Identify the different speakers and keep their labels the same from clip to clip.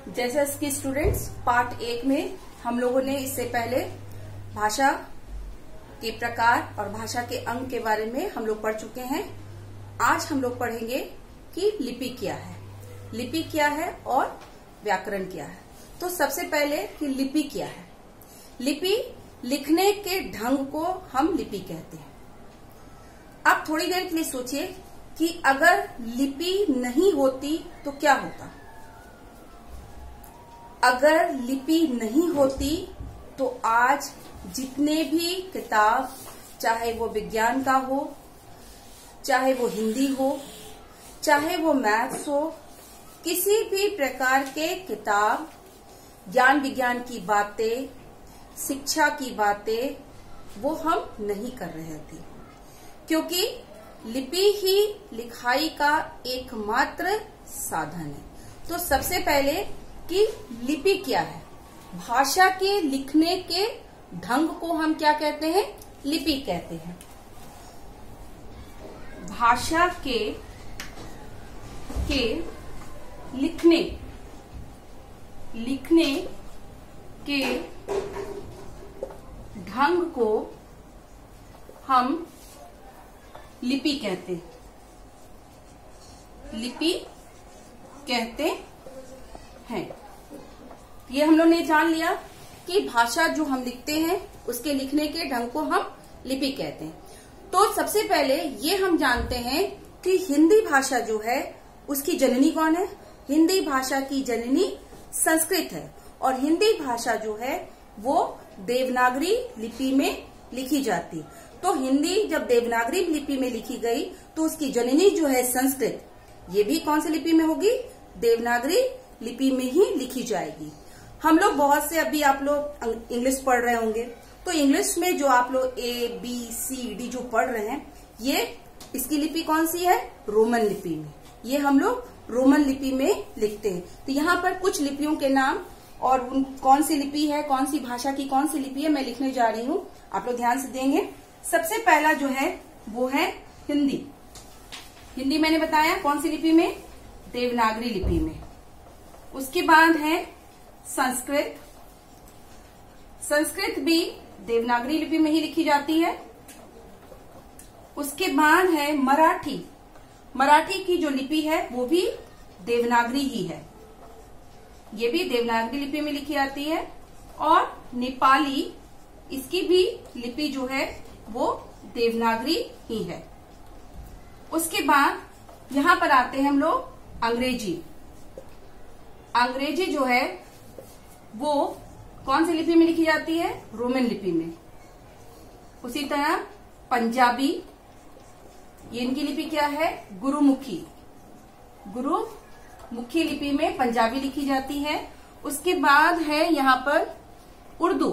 Speaker 1: जैसे कि students part 1 में हम लोगों ने इससे पहले भाषा के प्रकार और भाषा के अंग के बारे में हम लोग पढ़ चुके हैं। आज हम लोग पढ़ेंगे कि लिपि क्या है, लिपि क्या है और व्याकरण क्या है। तो सबसे पहले कि लिपि क्या है। लिपि लिखने के ढंग को हम लिपि कहते हैं। आप थोड़ी देर के लिए सोचिए कि अगर लिपि नहीं होती तो क्या होता। अगर लिपि नहीं होती तो आज जितने भी किताब, चाहे वो विज्ञान का हो, चाहे वो हिंदी हो, चाहे वो मैथ्स हो, किसी भी प्रकार के किताब, ज्ञान विज्ञान की बातें, शिक्षा की बातें वो हम नहीं कर रहे थे, क्योंकि लिपि ही लिखाई का एकमात्र साधन है। तो सबसे पहले कि लिपि क्या है। भाषा के लिखने के ढंग को हम क्या कहते हैं? लिपि कहते हैं। भाषा के लिखने के ढंग को हम लिपि कहते हैं। लिपि कहते हैं। ये हम लोग ने जान लिया कि भाषा जो हम लिखते हैं उसके लिखने के ढंग को हम लिपि कहते हैं। तो सबसे पहले ये हम जानते हैं कि हिंदी भाषा जो है उसकी जननी कौन है। हिंदी भाषा की जननी संस्कृत है और हिंदी भाषा जो है वो देवनागरी लिपि में लिखी जाती। तो हिंदी जब देवनागरी लिपि में लिखी गई तो उसकी जननी जो है संस्कृत, ये भी कौन सी लिपि में होगी? देवनागरी लिपि में ही लिखी जाएगी। हम लोग बहुत से, अभी आप लोग इंग्लिश पढ़ रहे होंगे, तो इंग्लिश में जो आप लोग ABCD जो पढ़ रहे हैं, ये इसकी लिपि कौन सी है? रोमन लिपि में। ये हम लोग रोमन लिपि में लिखते हैं। तो यहाँ पर कुछ लिपियों के नाम और कौन सी लिपि है, कौन सी भाषा की कौन सी लिपि है, मैं लिखने जा रही हूँ। आप लोग ध्यान से देंगे। सबसे पहला जो है वो है हिंदी। हिंदी मैंने बताया कौन सी लिपि में? देवनागरी लिपि में। उसके बाद है संस्कृत। संस्कृत भी देवनागरी लिपि में ही लिखी जाती है। उसके बाद है मराठी। मराठी की जो लिपि है वो भी देवनागरी ही है, ये भी देवनागरी लिपि में लिखी जाती है। और नेपाली, इसकी भी लिपि जो है वो देवनागरी ही है। उसके बाद यहां पर आते हैं हम लोग अंग्रेजी। अंग्रेजी जो है वो कौन सी लिपि में लिखी जाती है? रोमन लिपि में। उसी तरह पंजाबी, ये इनकी लिपि क्या है? गुरुमुखी। गुरुमुखी लिपि में पंजाबी लिखी जाती है। उसके बाद है यहाँ पर उर्दू।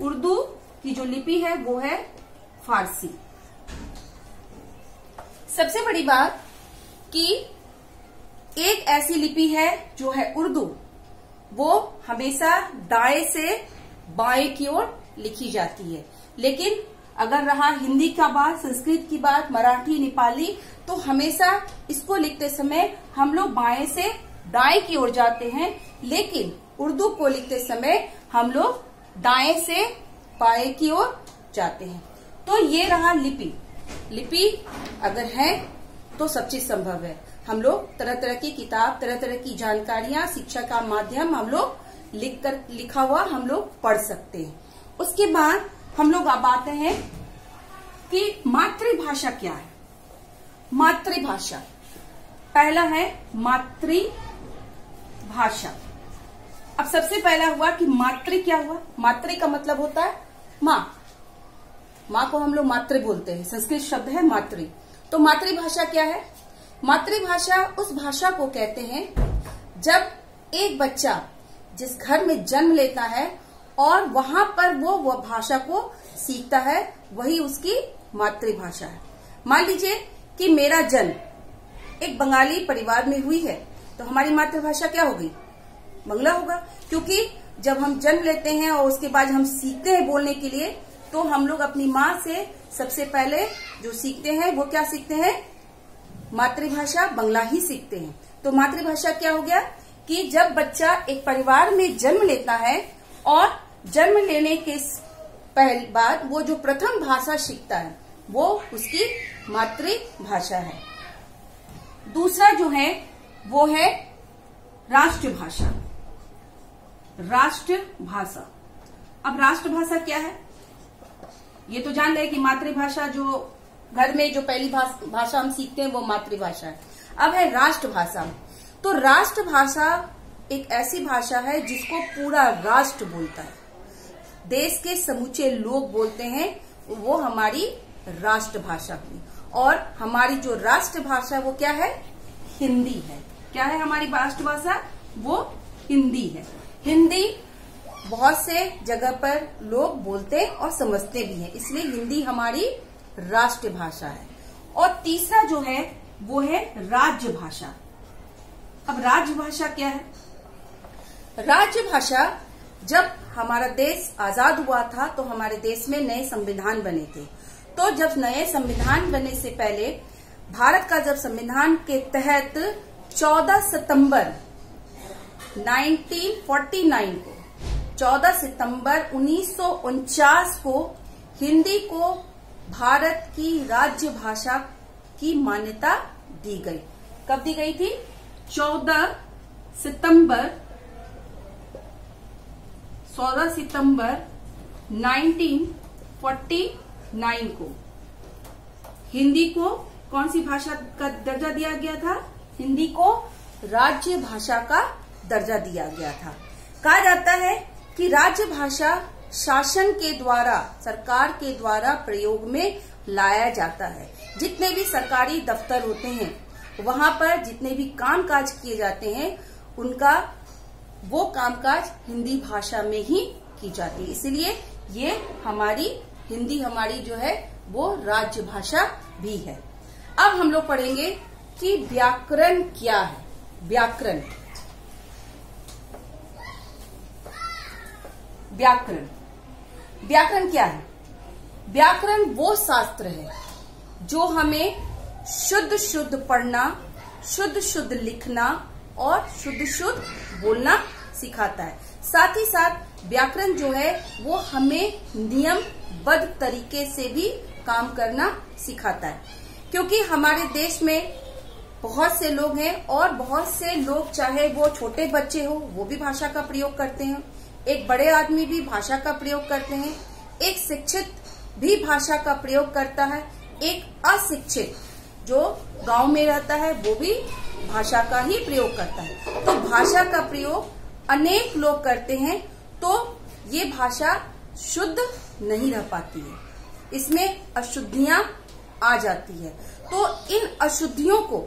Speaker 1: उर्दू की जो लिपि है वो है फारसी। सबसे बड़ी बात कि एक ऐसी लिपि है जो है उर्दू, वो हमेशा दाएं से बाएं की ओर लिखी जाती है। लेकिन अगर रहा हिंदी का बात, संस्कृत की बात, मराठी, नेपाली, तो हमेशा इसको लिखते समय हम लोग बाएं से दाएं की ओर जाते हैं। लेकिन उर्दू को लिखते समय हम लोग दाएं से बाएं की ओर जाते हैं। तो ये रहा लिपि। लिपि अगर है तो सब चीज संभव है। हम लोग तरह तरह की किताब, तरह तरह की जानकारियां, शिक्षा का माध्यम हम लोग लिखा हुआ हम लोग पढ़ सकते हैं। उसके बाद हम लोग अब आते हैं कि मातृभाषा क्या है। मातृभाषा, पहला है मातृभाषा। अब सबसे पहला हुआ कि मातृ क्या हुआ? मातृ का मतलब होता है माँ। माँ को हम लोग मातृ बोलते हैं, संस्कृत शब्द है मातृ। तो मातृभाषा क्या है? मातृभाषा उस भाषा को कहते हैं जब एक बच्चा जिस घर में जन्म लेता है और वहां पर वो भाषा को सीखता है, वही उसकी मातृभाषा है। मान लीजिए कि मेरा जन्म एक बंगाली परिवार में हुई है, तो हमारी मातृभाषा क्या होगी? बंगला होगा। क्योंकि जब हम जन्म लेते हैं और उसके बाद हम सीखते हैं बोलने के लिए, तो हम लोग अपनी माँ से सबसे पहले जो सीखते हैं वो क्या सीखते हैं? मातृभाषा बंगला ही सीखते हैं। तो मातृभाषा क्या हो गया? कि जब बच्चा एक परिवार में जन्म लेता है और जन्म लेने के पहले बाद वो जो प्रथम भाषा सीखता है वो उसकी मातृभाषा है। दूसरा जो है वो है राष्ट्रभाषा। राष्ट्रभाषा, अब राष्ट्रभाषा क्या है ये तो जान रहे कि मातृभाषा जो घर में जो पहली भाषा हम सीखते हैं वो मातृभाषा है। अब है राष्ट्रभाषा। तो राष्ट्रभाषा एक ऐसी भाषा है जिसको पूरा राष्ट्र बोलता है, देश के समूचे लोग बोलते हैं, वो हमारी राष्ट्रभाषा हुई। और हमारी जो राष्ट्रभाषा वो क्या है? हिंदी है। क्या है हमारी राष्ट्रभाषा? वो हिंदी है। हिंदी बहुत से जगह पर लोग बोलते और समझते भी हैं, इसलिए हिंदी हमारी राष्ट्रभाषा है। और तीसरा जो है वो है राज्यभाषा। अब राज्यभाषा क्या है? राज्यभाषा, जब हमारा देश आजाद हुआ था तो हमारे देश में नए संविधान बने थे। तो जब नए संविधान बनने से पहले भारत का जब संविधान के तहत 14 सितंबर 1949 को 14 सितंबर 1949 को हिंदी को भारत की राज्य भाषा की मान्यता दी गई। कब दी गई थी? 14 सितंबर 1949 को हिंदी को कौन सी भाषा का दर्जा दिया गया था? हिंदी को राज्य भाषा का दर्जा दिया गया था। कहा जाता है कि राज्य भाषा शासन के द्वारा, सरकार के द्वारा प्रयोग में लाया जाता है। जितने भी सरकारी दफ्तर होते हैं वहां पर जितने भी कामकाज किए जाते हैं उनका वो कामकाज हिंदी भाषा में ही की जाती है। इसलिए ये हमारी हिंदी हमारी जो है वो राज्य भाषा भी है। अब हम लोग पढ़ेंगे कि व्याकरण क्या है। व्याकरण, व्याकरण, व्याकरण क्या है? व्याकरण वो शास्त्र है जो हमें शुद्ध शुद्ध पढ़ना, शुद्ध शुद्ध लिखना और शुद्ध शुद्ध बोलना सिखाता है। साथ ही साथ व्याकरण जो है वो हमें नियमबद्ध तरीके से भी काम करना सिखाता है, क्योंकि हमारे देश में बहुत से लोग हैं और बहुत से लोग, चाहे वो छोटे बच्चे हो वो भी भाषा का प्रयोग करते हैं, एक बड़े आदमी भी भाषा का प्रयोग करते हैं, एक शिक्षित भी भाषा का प्रयोग करता है, एक अशिक्षित जो गांव में रहता है वो भी भाषा का ही प्रयोग करता है। तो भाषा का प्रयोग अनेक लोग करते हैं तो ये भाषा शुद्ध नहीं रह पाती है, इसमें अशुद्धियां आ जाती है। तो इन अशुद्धियों को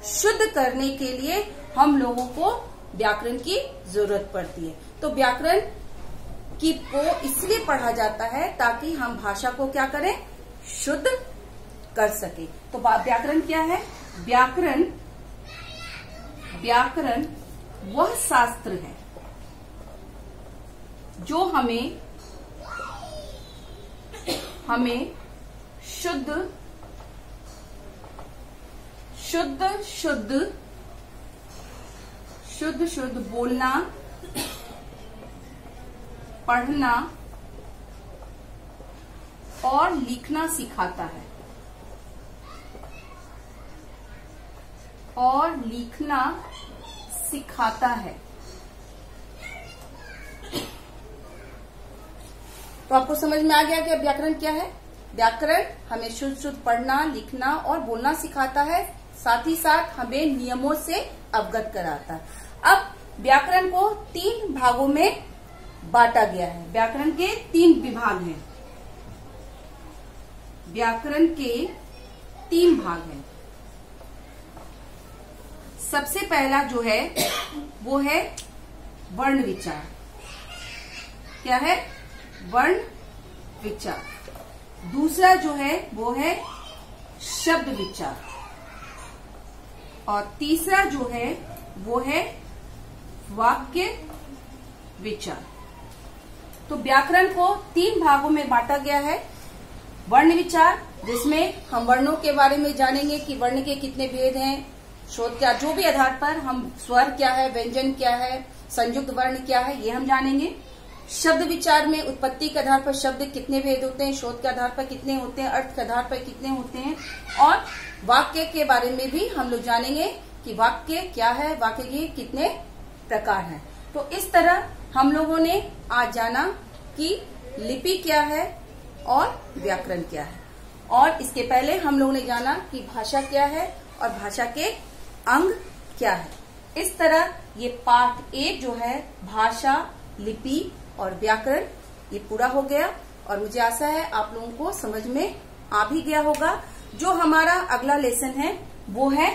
Speaker 1: शुद्ध करने के लिए हम लोगों को व्याकरण की जरूरत पड़ती है। तो व्याकरण को इसलिए पढ़ा जाता है ताकि हम भाषा को क्या करें? शुद्ध कर सके। तो व्याकरण क्या है? व्याकरण, व्याकरण वह शास्त्र है जो हमें शुद्ध शुद्ध बोलना, पढ़ना और लिखना सिखाता है। और लिखना सिखाता है। तो आपको समझ में आ गया कि व्याकरण क्या है? व्याकरण हमें शुद्ध शुद्ध पढ़ना, लिखना और बोलना सिखाता है, साथ ही साथ हमें नियमों से अवगत कराता है। अब व्याकरण को 3 भागों में बांटा गया है। व्याकरण के 3 विभाग हैं। व्याकरण के 3 भाग हैं। सबसे पहला जो है वो है वर्ण विचार। क्या है? वर्ण विचार। दूसरा जो है वो है शब्द विचार और तीसरा जो है वो है वाक्य विचार। तो व्याकरण को 3 भागों में बांटा गया है। वर्ण विचार, जिसमें हम वर्णों के बारे में जानेंगे कि वर्ण के कितने भेद हैं, शोध क्या, जो भी आधार पर हम स्वर क्या है, व्यंजन क्या है, संयुक्त वर्ण क्या है, ये हम जानेंगे। शब्द विचार में उत्पत्ति के आधार पर शब्द कितने भेद होते हैं, शोध के आधार पर कितने होते हैं, अर्थ के आधार पर कितने होते हैं, और वाक्य के बारे में भी हम लोग जानेंगे कि वाक्य क्या है, वाक्य के कितने प्रकार हैं। तो इस तरह हम लोगों ने आज जाना कि लिपि क्या है और व्याकरण क्या है। और इसके पहले हम लोगों ने जाना कि भाषा क्या है और भाषा के अंग क्या है। इस तरह ये पाठ 1 जो है भाषा, लिपि और व्याकरण, ये पूरा हो गया और मुझे आशा है आप लोगों को समझ में आ भी गया होगा। जो हमारा अगला लेसन है वो है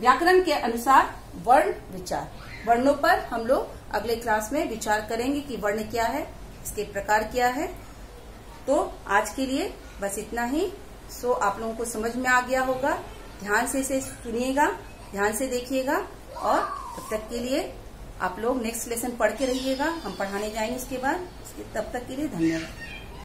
Speaker 1: व्याकरण के अनुसार वर्ण विचार। वर्णों पर हम लोग अगले क्लास में विचार करेंगे कि वर्ण क्या है, इसके प्रकार क्या है। तो आज के लिए बस इतना ही। सो आप लोगों को समझ में आ गया होगा। ध्यान से इसे सुनिएगा, ध्यान से देखिएगा और तब तक के लिए आप लोग नेक्स्ट लेसन पढ़ के रहिएगा। हम पढ़ाने जाएंगे उसके बाद। तब तक के लिए धन्यवाद।